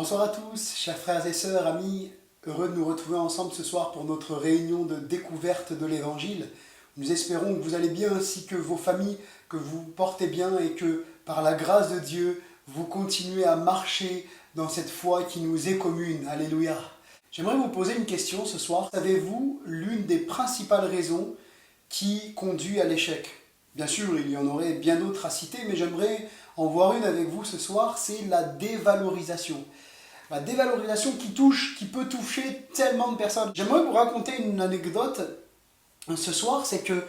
Bonsoir à tous, chers frères et sœurs, amis, heureux de nous retrouver ensemble ce soir pour notre réunion de découverte de l'Évangile. Nous espérons que vous allez bien ainsi que vos familles, que vous portez bien et que par la grâce de Dieu, vous continuez à marcher dans cette foi qui nous est commune. Alléluia. J'aimerais vous poser une question ce soir. Savez-vous l'une des principales raisons qui conduit à l'échec? Bien sûr, il y en aurait bien d'autres à citer, mais j'aimerais en voir une avec vous ce soir, c'est la dévalorisation. La dévalorisation qui peut toucher tellement de personnes. J'aimerais vous raconter une anecdote ce soir, c'est que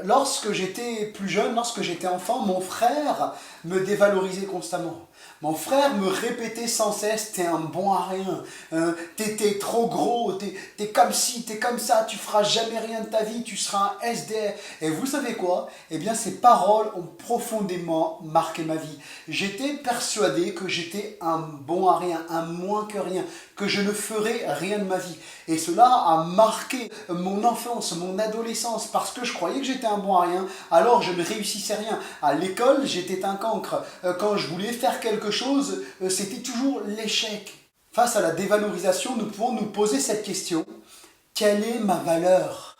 lorsque j'étais plus jeune, lorsque j'étais enfant, mon frère me dévalorisait constamment. Mon frère me répétait sans cesse, t'es un bon à rien, t'es trop gros, t'es comme ci, t'es comme ça, tu feras jamais rien de ta vie, tu seras un SDF. Et vous savez quoi? Eh bien ces paroles ont profondément marqué ma vie. J'étais persuadé que j'étais un bon à rien, un moins que rien, que je ne ferais rien de ma vie. Et cela a marqué mon enfance, mon adolescence, parce que je croyais que j'étais un bon à rien, alors je ne réussissais rien. À l'école, j'étais un cancre. Quand je voulais faire quelque chose, c'était toujours l'échec. Face à la dévalorisation, nous pouvons nous poser cette question: quelle est ma valeur?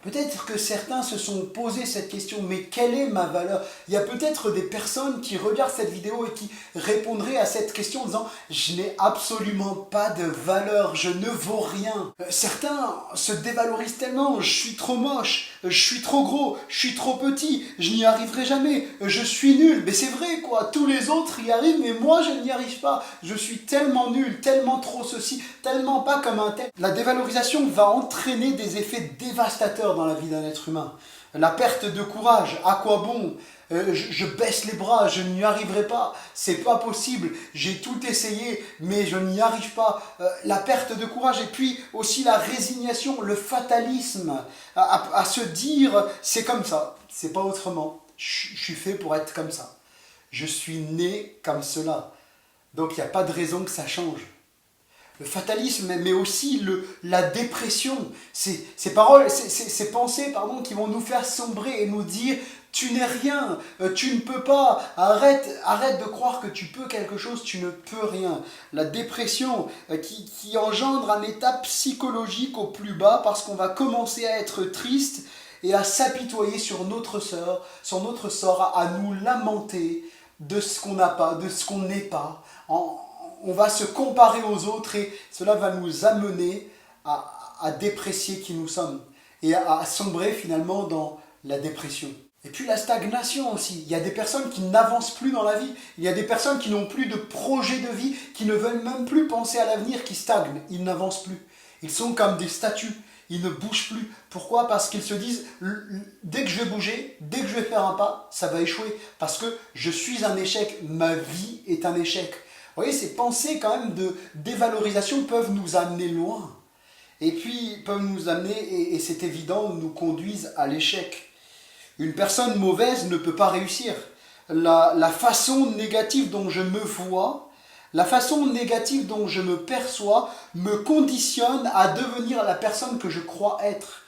Peut-être que certains se sont posé cette question, mais quelle est ma valeur? Il y a peut-être des personnes qui regardent cette vidéo et qui répondraient à cette question en disant: je n'ai absolument pas de valeur, je ne vaux rien. Certains se dévalorisent tellement: je suis trop moche, je suis trop gros, je suis trop petit, je n'y arriverai jamais, je suis nul. Mais c'est vrai quoi, tous les autres y arrivent, mais moi je n'y arrive pas. Je suis tellement nul, tellement trop ceci, tellement pas comme un tel. La dévalorisation va entraîner des effets dévastateurs dans la vie d'un être humain. La perte de courage, à quoi bon? Je baisse les bras, je n'y arriverai pas, c'est pas possible, j'ai tout essayé, mais je n'y arrive pas. La perte de courage, et puis aussi la résignation, le fatalisme, à se dire: c'est comme ça, c'est pas autrement, je suis fait pour être comme ça, je suis né comme cela, donc il n'y a pas de raison que ça change. Le fatalisme, mais aussi la dépression, ces pensées qui vont nous faire sombrer et nous dire: tu n'es rien, tu ne peux pas, arrête de croire que tu peux quelque chose, tu ne peux rien. La dépression qui engendre un état psychologique au plus bas, parce qu'on va commencer à être triste et à s'apitoyer sur notre sort, à nous lamenter de ce qu'on n'a pas, de ce qu'on n'est pas. On va se comparer aux autres et cela va nous amener à déprécier qui nous sommes et à sombrer finalement dans la dépression. Et puis la stagnation aussi. Il y a des personnes qui n'avancent plus dans la vie. Il y a des personnes qui n'ont plus de projet de vie, qui ne veulent même plus penser à l'avenir, qui stagnent. Ils n'avancent plus. Ils sont comme des statues. Ils ne bougent plus. Pourquoi? Parce qu'ils se disent: dès que je vais bouger, dès que je vais faire un pas, ça va échouer. Parce que je suis un échec. Ma vie est un échec. Vous voyez, ces pensées quand même de dévalorisation peuvent nous amener loin. Et puis peuvent nous amener, et c'est évident, nous conduisent à l'échec. Une personne mauvaise ne peut pas réussir. La façon négative dont je me vois, la façon négative dont je me perçois, me conditionne à devenir la personne que je crois être.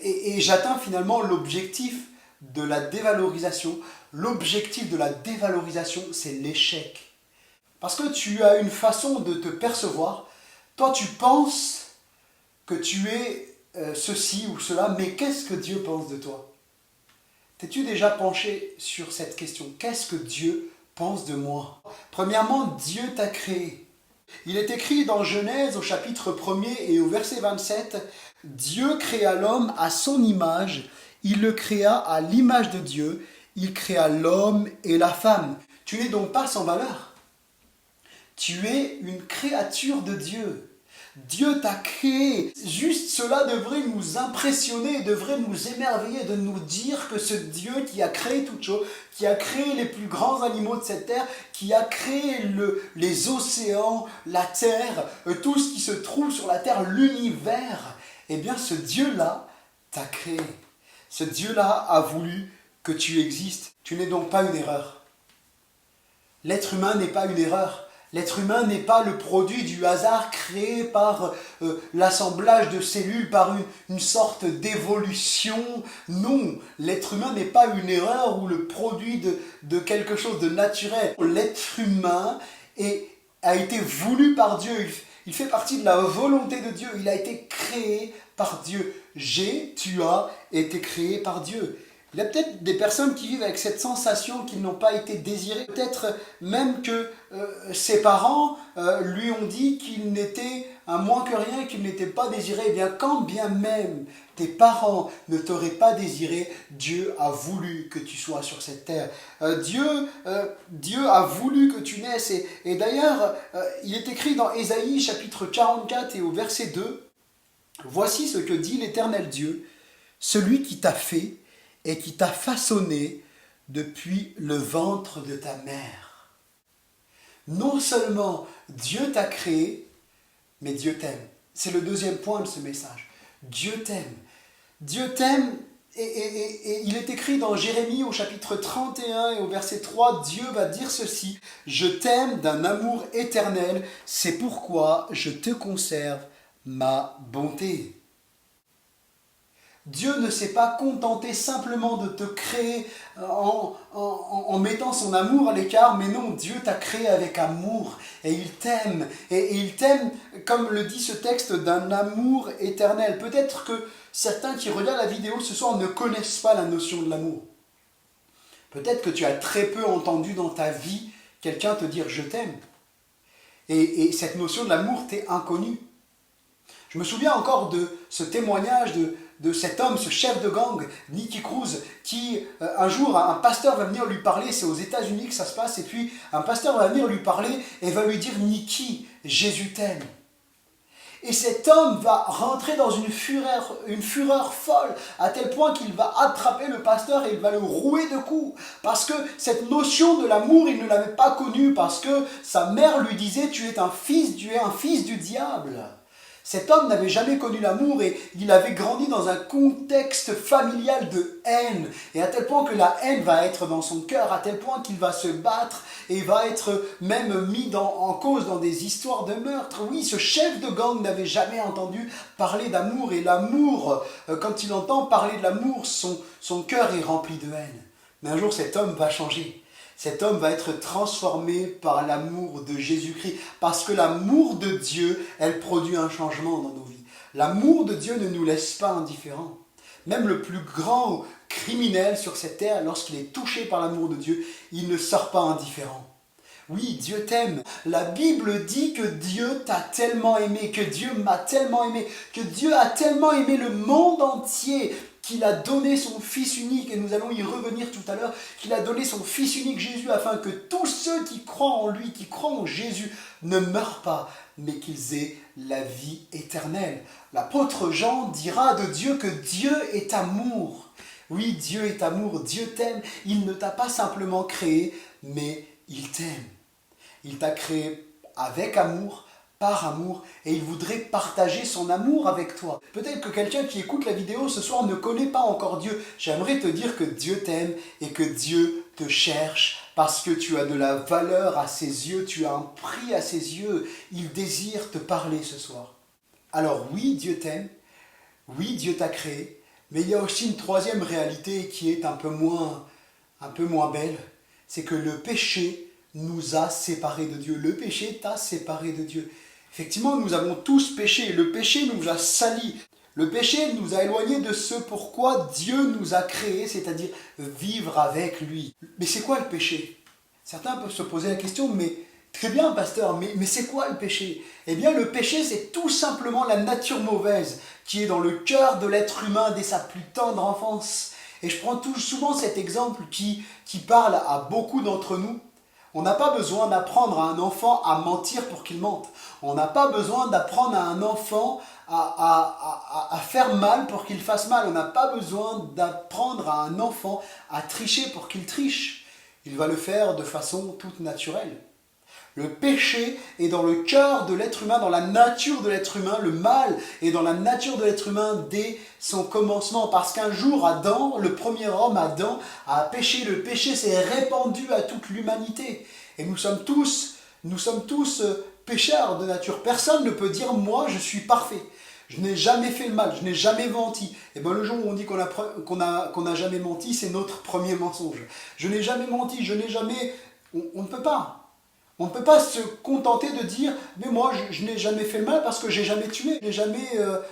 Et j'atteins finalement l'objectif de la dévalorisation. L'objectif de la dévalorisation, c'est l'échec. Parce que tu as une façon de te percevoir. Toi, tu penses que tu es ceci ou cela, mais qu'est-ce que Dieu pense de toi? T'es-tu déjà penché sur cette question? Qu'est-ce que Dieu pense de moi? Premièrement, Dieu t'a créé. Il est écrit dans Genèse au chapitre 1er et au verset 27, « Dieu créa l'homme à son image, il le créa à l'image de Dieu, il créa l'homme et la femme. » Tu n'es donc pas sans valeur. Tu es une créature de Dieu. Dieu t'a créé. Juste cela devrait nous impressionner, devrait nous émerveiller, de nous dire que ce Dieu qui a créé toutes choses, qui a créé les plus grands animaux de cette terre, qui a créé les océans, la terre, tout ce qui se trouve sur la terre, l'univers, eh bien ce Dieu-là t'a créé. Ce Dieu-là a voulu que tu existes. Tu n'es donc pas une erreur. L'être humain n'est pas une erreur. L'être humain n'est pas le produit du hasard créé par l'assemblage de cellules, par une sorte d'évolution. Non, l'être humain n'est pas une erreur ou le produit de quelque chose de naturel. L'être humain est a été voulu par Dieu. Il fait partie de la volonté de Dieu. Il a été créé par Dieu. Tu as été créé par Dieu. Il y a peut-être des personnes qui vivent avec cette sensation qu'ils n'ont pas été désirés. Peut-être même que ses parents lui ont dit qu'il n'était un moins que rien, qu'il n'était pas désiré. Eh bien, quand bien même tes parents ne t'auraient pas désiré, Dieu a voulu que tu sois sur cette terre. Dieu a voulu que tu naisses. Et d'ailleurs, il est écrit dans Ésaïe chapitre 44 et au verset 2, « Voici ce que dit l'Éternel Dieu, celui qui t'a fait et qui t'a façonné depuis le ventre de ta mère. » Non seulement Dieu t'a créé, mais Dieu t'aime. C'est le deuxième point de ce message. Dieu t'aime. Dieu t'aime et il est écrit dans Jérémie au chapitre 31 et au verset 3, Dieu va dire ceci, « Je t'aime d'un amour éternel, c'est pourquoi je te conserve ma bonté. » Dieu ne s'est pas contenté simplement de te créer en mettant son amour à l'écart, mais non, Dieu t'a créé avec amour et il t'aime. Et il t'aime, comme le dit ce texte, d'un amour éternel. Peut-être que certains qui regardent la vidéo ce soir ne connaissent pas la notion de l'amour. Peut-être que tu as très peu entendu dans ta vie quelqu'un te dire « je t'aime ». Et cette notion de l'amour t'est inconnue. Je me souviens encore de ce témoignage de cet homme, ce chef de gang, Nicky Cruz, qui un jour, un pasteur va venir lui parler, c'est aux États-Unis que ça se passe, et puis un pasteur va venir lui parler et va lui dire « Nicky, Jésus t'aime ». Et cet homme va rentrer dans une fureur folle, à tel point qu'il va attraper le pasteur et il va le rouer de coups. Parce que cette notion de l'amour, il ne l'avait pas connue, parce que sa mère lui disait « Tu es un fils du diable ». Cet homme n'avait jamais connu l'amour et il avait grandi dans un contexte familial de haine. Et à tel point que la haine va être dans son cœur, à tel point qu'il va se battre et va être même mis en cause dans des histoires de meurtre. Oui, ce chef de gang n'avait jamais entendu parler d'amour. Et l'amour, quand il entend parler de l'amour, son cœur est rempli de haine. Mais un jour, cet homme va changer. Cet homme va être transformé par l'amour de Jésus-Christ. Parce que l'amour de Dieu, elle produit un changement dans nos vies. L'amour de Dieu ne nous laisse pas indifférents. Même le plus grand criminel sur cette terre, lorsqu'il est touché par l'amour de Dieu, il ne sort pas indifférent. Oui, Dieu t'aime. La Bible dit que Dieu t'a tellement aimé, que Dieu m'a tellement aimé, que Dieu a tellement aimé le monde entier, qu'il a donné son Fils unique, et nous allons y revenir tout à l'heure, qu'il a donné son Fils unique Jésus, afin que tous ceux qui croient en lui, qui croient en Jésus, ne meurent pas, mais qu'ils aient la vie éternelle. L'apôtre Jean dira de Dieu que Dieu est amour. Oui, Dieu est amour, Dieu t'aime. Il ne t'a pas simplement créé, mais il t'aime. Il t'a créé avec amour, par amour, et il voudrait partager son amour avec toi. Peut-être que quelqu'un qui écoute la vidéo ce soir ne connaît pas encore Dieu. J'aimerais te dire que Dieu t'aime et que Dieu te cherche parce que tu as de la valeur à ses yeux, tu as un prix à ses yeux. Il désire te parler ce soir. Alors oui, Dieu t'aime, oui, Dieu t'a créé, mais il y a aussi une troisième réalité qui est un peu moins belle, c'est que le péché nous a séparés de Dieu. Le péché t'a séparé de Dieu. Effectivement, nous avons tous péché. Le péché nous a salis. Le péché nous a éloignés de ce pourquoi Dieu nous a créés, c'est-à-dire vivre avec lui. Mais c'est quoi le péché? Certains peuvent se poser la question, mais très bien, pasteur, mais c'est quoi le péché? Eh bien, le péché, c'est tout simplement la nature mauvaise qui est dans le cœur de l'être humain dès sa plus tendre enfance. Et je prends souvent cet exemple qui parle à beaucoup d'entre nous. On n'a pas besoin d'apprendre à un enfant à mentir pour qu'il mente. On n'a pas besoin d'apprendre à un enfant à faire mal pour qu'il fasse mal. On n'a pas besoin d'apprendre à un enfant à tricher pour qu'il triche. Il va le faire de façon toute naturelle. Le péché est dans le cœur de l'être humain, dans la nature de l'être humain. Le mal est dans la nature de l'être humain dès son commencement. Parce qu'un jour, Adam, le premier homme, Adam, a péché. Le péché s'est répandu à toute l'humanité. Et nous sommes tous pécheurs de nature. Personne ne peut dire « moi, je suis parfait ». Je n'ai jamais fait le mal, je n'ai jamais menti. Et bien le jour où on dit qu'on n'a jamais menti, c'est notre premier mensonge. Je n'ai jamais menti, on ne peut pas. On ne peut pas se contenter de dire mais moi je n'ai jamais fait le mal parce que j'ai jamais tué, je n'ai jamais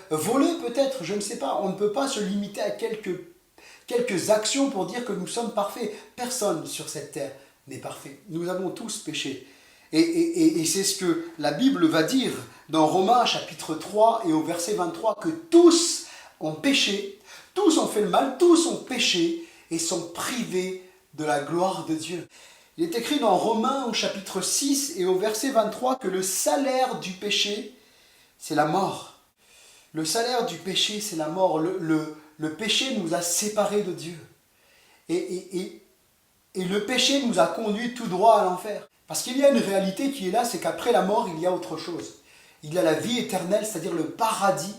volé peut-être, je ne sais pas. On ne peut pas se limiter à quelques actions pour dire que nous sommes parfaits. Personne sur cette terre n'est parfait. Nous avons tous péché. Et c'est ce que la Bible va dire dans Romains chapitre 3 et au verset 23, que tous ont péché, tous ont fait le mal, tous ont péché et sont privés de la gloire de Dieu. Il est écrit dans Romains au chapitre 6 et au verset 23 que le salaire du péché, c'est la mort. Le salaire du péché, c'est la mort. Le péché nous a séparés de Dieu. Et le péché nous a conduits tout droit à l'enfer. Parce qu'il y a une réalité qui est là, c'est qu'après la mort, il y a autre chose. Il y a la vie éternelle, c'est-à-dire le paradis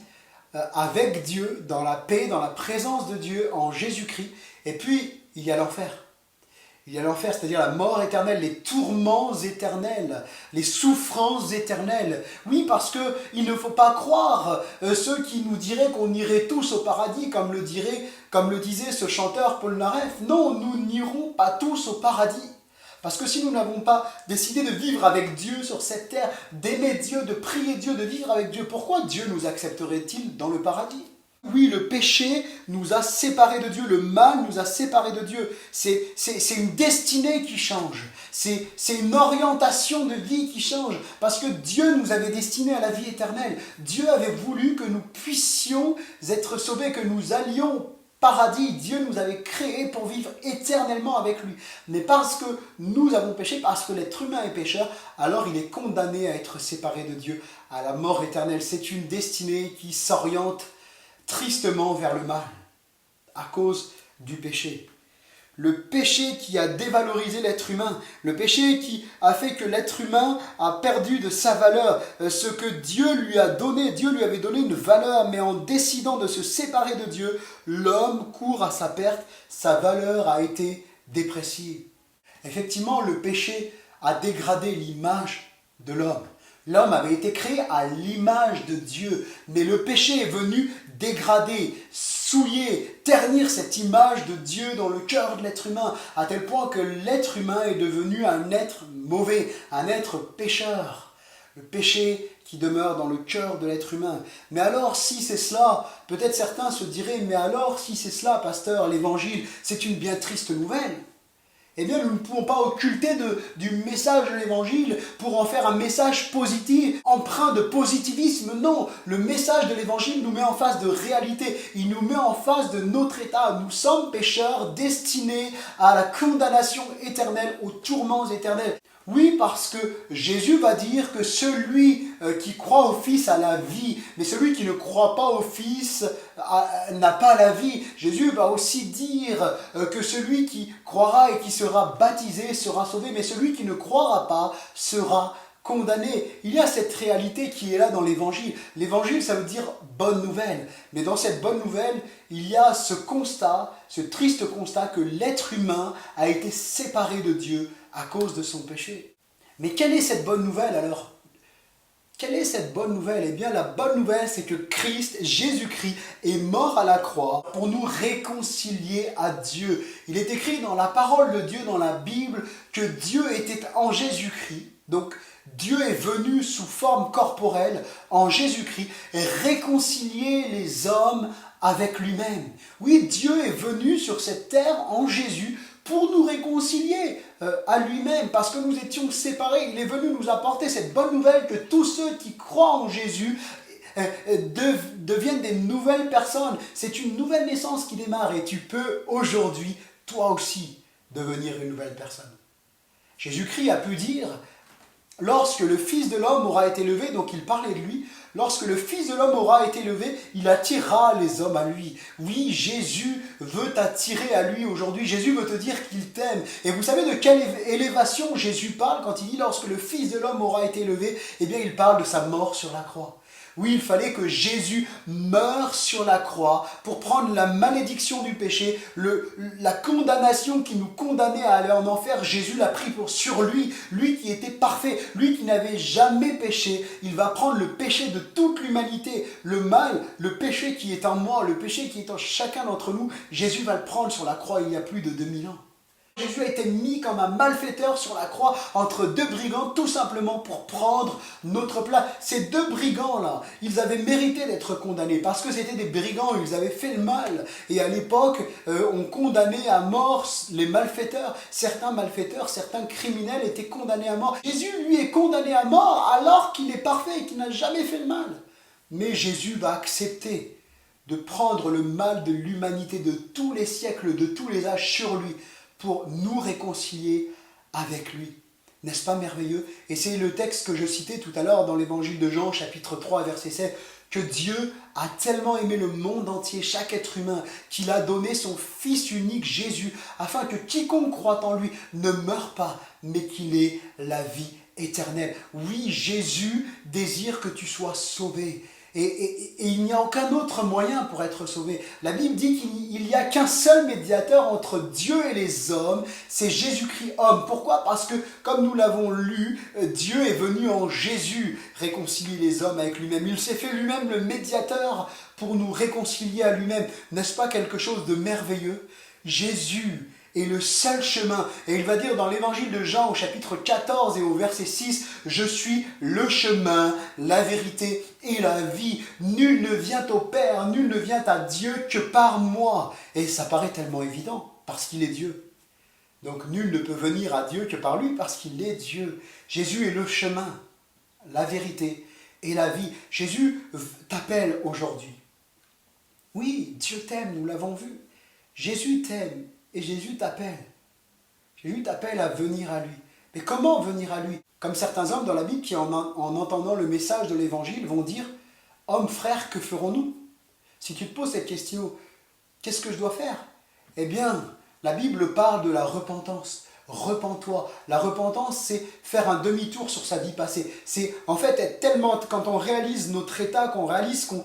avec Dieu, dans la paix, dans la présence de Dieu, en Jésus-Christ. Et puis, il y a l'enfer. Il y a l'enfer, c'est-à-dire la mort éternelle, les tourments éternels, les souffrances éternelles. Oui, parce qu'il ne faut pas croire ceux qui nous diraient qu'on irait tous au paradis, comme le disait ce chanteur Paul Naref. Non, nous n'irons pas tous au paradis. Parce que si nous n'avons pas décidé de vivre avec Dieu sur cette terre, d'aimer Dieu, de prier Dieu, de vivre avec Dieu, pourquoi Dieu nous accepterait-il dans le paradis ? Oui, le péché nous a séparés de Dieu, le mal nous a séparés de Dieu. C'est une destinée qui change, c'est une orientation de vie qui change, parce que Dieu nous avait destinés à la vie éternelle. Dieu avait voulu que nous puissions être sauvés, que nous allions au paradis. Dieu nous avait créés pour vivre éternellement avec lui. Mais parce que nous avons péché, parce que l'être humain est pécheur, alors il est condamné à être séparé de Dieu, à la mort éternelle. C'est une destinée qui s'oriente tristement vers le mal, à cause du péché. Le péché qui a dévalorisé l'être humain, le péché qui a fait que l'être humain a perdu de sa valeur, ce que Dieu lui a donné. Dieu lui avait donné une valeur, mais en décidant de se séparer de Dieu, l'homme court à sa perte, sa valeur a été dépréciée. Effectivement, le péché a dégradé l'image de l'homme. L'homme avait été créé à l'image de Dieu, mais le péché est venu dégrader, souiller, ternir cette image de Dieu dans le cœur de l'être humain, à tel point que l'être humain est devenu un être mauvais, un être pécheur. Le péché qui demeure dans le cœur de l'être humain. Mais alors, si c'est cela, peut-être certains se diraient, mais alors, si c'est cela, pasteur, l'évangile, c'est une bien triste nouvelle. Eh bien, nous ne pouvons pas occulter du message de l'évangile pour en faire un message positif, empreint de positivisme. Non, le message de l'évangile nous met en face de réalité. Il nous met en face de notre état. Nous sommes pécheurs destinés à la condamnation éternelle, aux tourments éternels. Oui, parce que Jésus va dire que celui qui croit au Fils a la vie, mais celui qui ne croit pas au Fils n'a pas la vie. Jésus va aussi dire que celui qui croira et qui sera baptisé sera sauvé, mais celui qui ne croira pas sera condamné. Il y a cette réalité qui est là dans l'évangile. L'évangile, ça veut dire bonne nouvelle. Mais dans cette bonne nouvelle, il y a ce constat, ce triste constat que l'être humain a été séparé de Dieu à cause de son péché. Mais quelle est cette bonne nouvelle alors ? Quelle est cette bonne nouvelle ? Eh bien, la bonne nouvelle, c'est que Christ, Jésus-Christ, est mort à la croix pour nous réconcilier à Dieu. Il est écrit dans la parole de Dieu, dans la Bible, que Dieu était en Jésus-Christ. Donc, Dieu est venu sous forme corporelle en Jésus-Christ et réconcilier les hommes avec lui-même. Oui, Dieu est venu sur cette terre en Jésus pour nous réconcilier à lui-même, parce que nous étions séparés. Il est venu nous apporter cette bonne nouvelle que tous ceux qui croient en Jésus deviennent des nouvelles personnes. C'est une nouvelle naissance qui démarre et tu peux aujourd'hui, toi aussi, devenir une nouvelle personne. Jésus-Christ a pu dire, lorsque le Fils de l'homme aura été levé, donc il parlait de lui, lorsque le Fils de l'homme aura été levé, il attirera les hommes à lui. Oui, Jésus veut t'attirer à lui aujourd'hui. Jésus veut te dire qu'il t'aime. Et vous savez de quelle élévation Jésus parle quand il dit lorsque le Fils de l'homme aura été levé? Eh bien, il parle de sa mort sur la croix. Oui, il fallait que Jésus meure sur la croix pour prendre la malédiction du péché, la condamnation qui nous condamnait à aller en enfer. Jésus l'a pris sur lui, lui qui était parfait, lui qui n'avait jamais péché. Il va prendre le péché de toute l'humanité, le mal, le péché qui est en moi, le péché qui est en chacun d'entre nous. Jésus va le prendre sur la croix il y a plus de 2000 ans. Jésus a été mis comme un malfaiteur sur la croix entre deux brigands, tout simplement pour prendre notre place. Ces deux brigands-là, ils avaient mérité d'être condamnés parce que c'était des brigands, ils avaient fait le mal. Et à l'époque, on condamnait à mort les malfaiteurs. Certains malfaiteurs, certains criminels étaient condamnés à mort. Jésus, lui, est condamné à mort alors qu'il est parfait et qu'il n'a jamais fait le mal. Mais Jésus va accepter de prendre le mal de l'humanité de tous les siècles, de tous les âges sur lui, pour nous réconcilier avec lui. N'est-ce pas merveilleux? Et c'est le texte que je citais tout à l'heure dans l'évangile de Jean, chapitre 3, verset 7, que Dieu a tellement aimé le monde entier, chaque être humain, qu'il a donné son Fils unique, Jésus, afin que quiconque croit en lui ne meure pas, mais qu'il ait la vie éternelle. Oui, Jésus désire que tu sois sauvé. Et il n'y a aucun autre moyen pour être sauvé. La Bible dit qu'il n'y a qu'un seul médiateur entre Dieu et les hommes, c'est Jésus-Christ homme. Pourquoi? Parce que, comme nous l'avons lu, Dieu est venu en Jésus réconcilier les hommes avec lui-même. Il s'est fait lui-même le médiateur pour nous réconcilier à lui-même. N'est-ce pas quelque chose de merveilleux? Jésus est le seul chemin. Et il va dire dans l'évangile de Jean au chapitre 14 et au verset 6, « Je suis le chemin, la vérité et la vie. Nul ne vient au Père, nul ne vient à Dieu que par moi. » Et ça paraît tellement évident, parce qu'il est Dieu. Donc nul ne peut venir à Dieu que par lui, parce qu'il est Dieu. Jésus est le chemin, la vérité et la vie. Jésus t'appelle aujourd'hui. Oui, Dieu t'aime, nous l'avons vu. Jésus t'aime. Et Jésus t'appelle. Jésus t'appelle à venir à lui. Mais comment venir à lui? Comme certains hommes dans la Bible qui, en entendant le message de l'Évangile, vont dire « Hommes, frères, que ferons-nous » Si tu te poses cette question, qu'est-ce que je dois faire? Eh bien, la Bible parle de la repentance. Repens-toi. La repentance, c'est faire un demi-tour sur sa vie passée. C'est en fait être tellement, quand on réalise notre état, qu'on réalise qu'on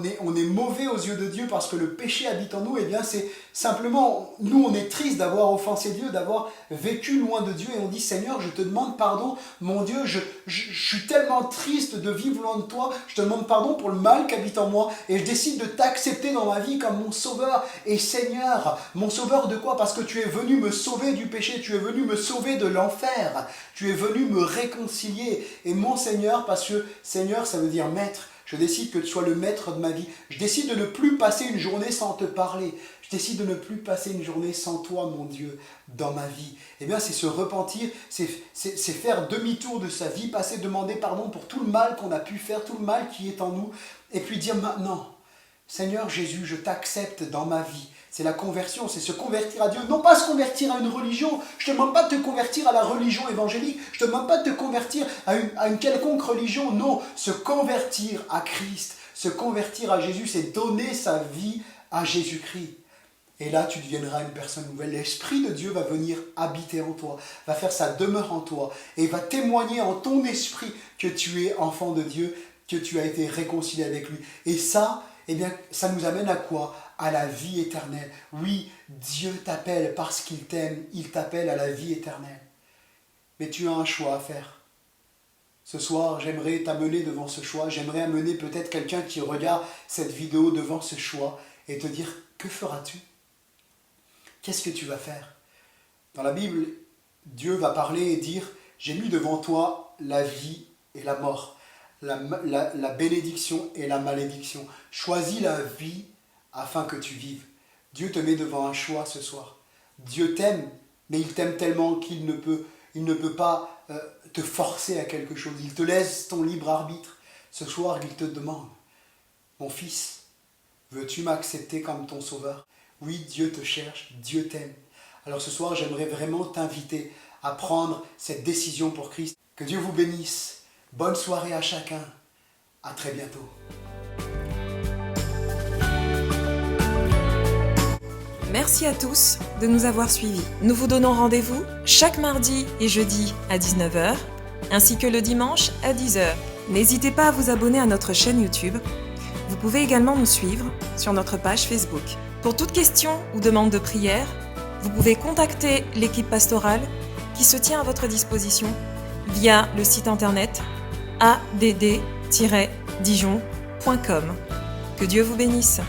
est mauvais aux yeux de Dieu parce que le péché habite en nous, eh bien c'est simplement, nous on est triste d'avoir offensé Dieu, d'avoir vécu loin de Dieu et on dit Seigneur, je te demande pardon, mon Dieu, je suis tellement triste de vivre loin de toi, je te demande pardon pour le mal qui habite en moi et je décide de t'accepter dans ma vie comme mon sauveur et Seigneur, mon sauveur de quoi? Parce que tu es venu me sauver du péché, tu es venu me sauver de l'enfer, tu es venu me réconcilier et mon Seigneur, parce que Seigneur ça veut dire maître, je décide que tu sois le maître de ma vie, je décide de ne plus passer une journée sans te parler, je décide de ne plus passer une journée sans toi mon Dieu dans ma vie. Eh bien c'est se repentir, c'est faire demi-tour de sa vie passée, demander pardon pour tout le mal qu'on a pu faire, tout le mal qui est en nous et puis dire maintenant Seigneur Jésus, je t'accepte dans ma vie. C'est la conversion, c'est se convertir à Dieu. Non pas se convertir à une religion. Je ne te demande pas de te convertir à la religion évangélique. Je ne te demande pas de te convertir à une quelconque religion. Non, se convertir à Christ, se convertir à Jésus, c'est donner sa vie à Jésus-Christ. Et là, tu deviendras une personne nouvelle. L'Esprit de Dieu va venir habiter en toi, va faire sa demeure en toi et va témoigner en ton esprit que tu es enfant de Dieu, que tu as été réconcilié avec lui. Et ça, eh bien, ça nous amène à quoi? À la vie éternelle. Oui, Dieu t'appelle parce qu'il t'aime, il t'appelle à la vie éternelle. Mais tu as un choix à faire. Ce soir, j'aimerais t'amener devant ce choix, j'aimerais amener peut-être quelqu'un qui regarde cette vidéo devant ce choix et te dire, que feras-tu? Qu'est-ce que tu vas faire? Dans la Bible, Dieu va parler et dire, j'ai mis devant toi la vie et la mort, la bénédiction et la malédiction. Choisis la vie afin que tu vives. Dieu te met devant un choix ce soir. Dieu t'aime, mais il t'aime tellement qu'il ne peut pas te forcer à quelque chose. Il te laisse ton libre arbitre. Ce soir, il te demande, mon fils, veux-tu m'accepter comme ton sauveur? Oui, Dieu te cherche, Dieu t'aime. Alors ce soir, j'aimerais vraiment t'inviter à prendre cette décision pour Christ. Que Dieu vous bénisse. Bonne soirée à chacun. À très bientôt. Merci à tous de nous avoir suivis. Nous vous donnons rendez-vous chaque mardi et jeudi à 19h, ainsi que le dimanche à 10h. N'hésitez pas à vous abonner à notre chaîne YouTube. Vous pouvez également nous suivre sur notre page Facebook. Pour toute question ou demande de prière, vous pouvez contacter l'équipe pastorale qui se tient à votre disposition via le site internet add-dijon.com. Que Dieu vous bénisse.